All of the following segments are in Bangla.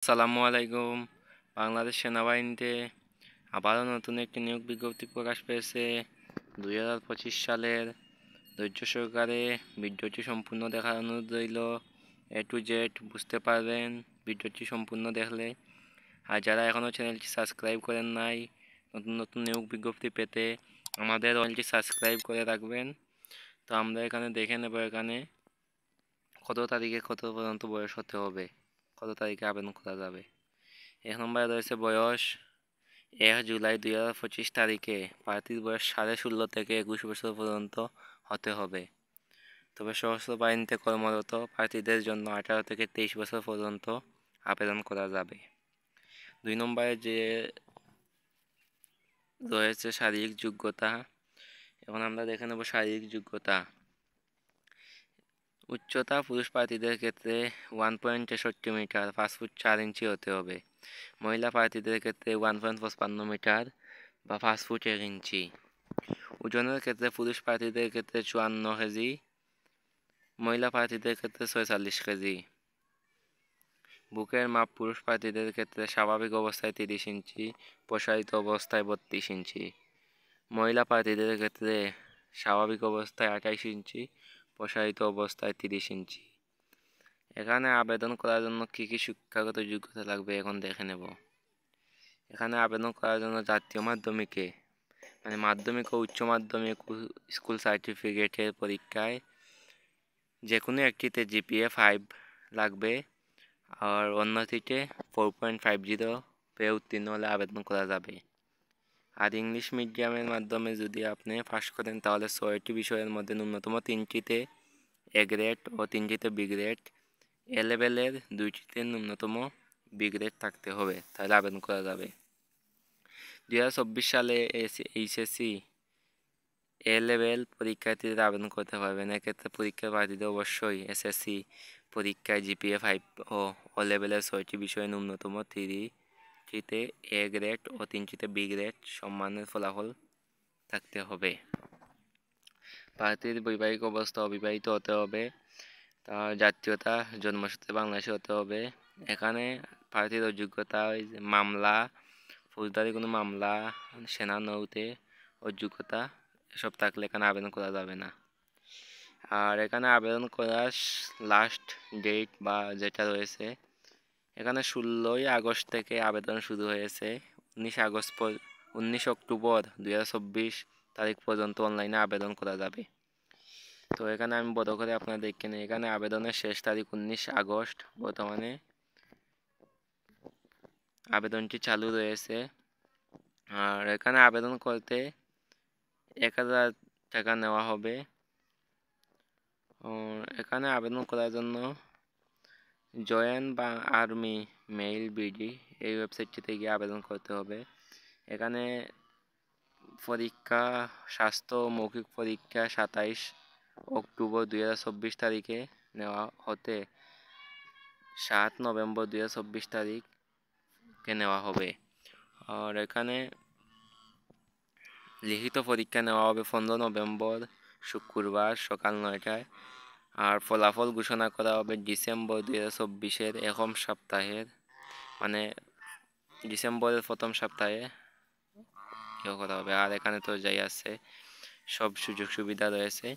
আসসালামু আলাইকুম। বাংলাদেশ সেনাবাহিনীতে আবারও নতুন একটি নিয়োগ বিজ্ঞপ্তি প্রকাশ পেয়েছে 2025 সালের। ধৈর্য সহকারে ভিডিওটি সম্পূর্ণ দেখার অনুরোধ রইল। এ টু জেড বুঝতে পারবেন ভিডিওটি সম্পূর্ণ দেখলে। আর যারা এখনও চ্যানেলটি সাবস্ক্রাইব করেন নাই, নতুন নতুন নিয়োগ বিজ্ঞপ্তি পেতে আমাদের চ্যানেলটি সাবস্ক্রাইব করে রাখবেন। তো আমরা এখানে দেখে নেব এখানে কত তারিখে কত পর্যন্ত বয়স হতে হবে, কত তারিখে আবেদন করা যাবে। 1 নম্বরে রয়েছে বয়স। 1 জুলাই 2025 তারিখে প্রার্থীর বয়স 16.5 থেকে 21 বছর পর্যন্ত হতে হবে। তবে সশস্ত্র বাহিনীতে কর্মরত প্রার্থীদের জন্য 18 থেকে 23 বছর পর্যন্ত আবেদন করা যাবে। 2 নম্বরে যে রয়েছে শারীরিক যোগ্যতা। এখন আমরা দেখে নেব শারীরিক যোগ্যতা। উচ্চতা পুরুষ প্রার্থীদের ক্ষেত্রে 1.63 মিটার 5 ফুট 4 ইঞ্চি হতে হবে। মহিলা প্রার্থীদের ক্ষেত্রে 1.55 মিটার বা 5 ফুট 1 ইঞ্চি। ওজনের ক্ষেত্রে পুরুষ প্রার্থীদের ক্ষেত্রে 54 কেজি, মহিলা প্রার্থীদের ক্ষেত্রে 46 কেজি। বুকের মাপ পুরুষ প্রার্থীদের ক্ষেত্রে স্বাভাবিক অবস্থায় 30 ইঞ্চি, প্রসারিত অবস্থায় 32 ইঞ্চি। মহিলা প্রার্থীদের ক্ষেত্রে স্বাভাবিক অবস্থায় 28 ইঞ্চি, প্রসারিত অবস্থায় 30 ইঞ্চি। এখানে আবেদন করার জন্য কী কী শিক্ষাগত যোগ্যতা লাগবে এখন দেখে নেব। এখানে আবেদন করার জন্য জাতীয় মাধ্যমিকে মাধ্যমিক ও উচ্চ মাধ্যমিক স্কুল সার্টিফিকেটের পরীক্ষায় যে কোনো একটিতে জিপিএ 5 লাগবে, আর অন্যটিতে 4.50 পেয়ে উত্তীর্ণ হলে আবেদন করা যাবে। আর ইংলিশ মিডিয়ামের মাধ্যমে যদি আপনি পাস করেন তাহলে 6টি বিষয়ের মধ্যে ন্যূনতম 3টিতে এ গ্রেড ও 3টিতে বি গ্রেড, এ লেভেলের 2টিতে ন্যূনতম বি গ্রেড থাকতে হবে, তাহলে আবেদন করা যাবে। 2024 সালে এইচএসসি এ লেভেল পরীক্ষার্থীদের আবেদন করতে পারবেন। এক্ষেত্রে পরীক্ষার প্রার্থীদের অবশ্যই এসএসসি পরীক্ষায় জিপিএ 5 ও লেভেলের 6টি বিষয়ে ন্যূনতম 3টিতে এ গ্রেড ও 3টিতে বি গ্রেড সম্মানের ফলাফল থাকতে হবে। প্রার্থীর বৈবাহিক অবস্থা অবিবাহিত হতে হবে। তার জাতীয়তা জন্মসূত্রে বাংলাদেশি হতে হবে। এখানে প্রার্থীর অযোগ্যতা মামলা, ফৌজদারি কোনো মামলা, সেনা নৌতে অযোগ্যতা এসব থাকলে এখানে আবেদন করা যাবে না। আর এখানে আবেদন করার লাস্ট ডেট বা যেটা রয়েছে এখানে 16ই আগস্ট থেকে আবেদন শুরু হয়েছে। 19 অক্টোবর 2024 তারিখ পর্যন্ত অনলাইনে আবেদন করা যাবে। তো এখানে আমি বড় করে আপনাদের দেখেন, এখানে আবেদনের শেষ তারিখ 19 আগস্ট। বর্তমানে আবেদনটি চালু রয়েছে। আর এখানে আবেদন করতে 1000 টাকা নেওয়া হবে। এখানে আবেদন করার জন্য জয়েন বা আর্মি মেইল বিডি এই ওয়েবসাইটটিতে গিয়ে আবেদন করতে হবে। এখানে পরীক্ষা স্বাস্থ্য মৌখিক পরীক্ষা 27 অক্টোবর 2024 তারিখে নেওয়া হতে 7 নভেম্বর 2024 তারিখে নেওয়া হবে। আর এখানে লিখিত পরীক্ষা নেওয়া হবে 15 নভেম্বর শুক্রবার সকাল 9টায়। আর ফলাফল ঘোষণা করা হবে ডিসেম্বর 2024-এর প্রথম সপ্তাহের, ডিসেম্বরের প্রথম সপ্তাহে করা হবে। আর এখানে তো যাই আছে সব সুযোগ সুবিধা রয়েছে।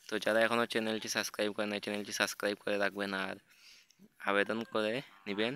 তো যারা এখনও চ্যানেলটি সাবস্ক্রাইব করেন নাই চ্যানেলটি সাবস্ক্রাইব করে রাখবেন আর আবেদন করে নেবেন।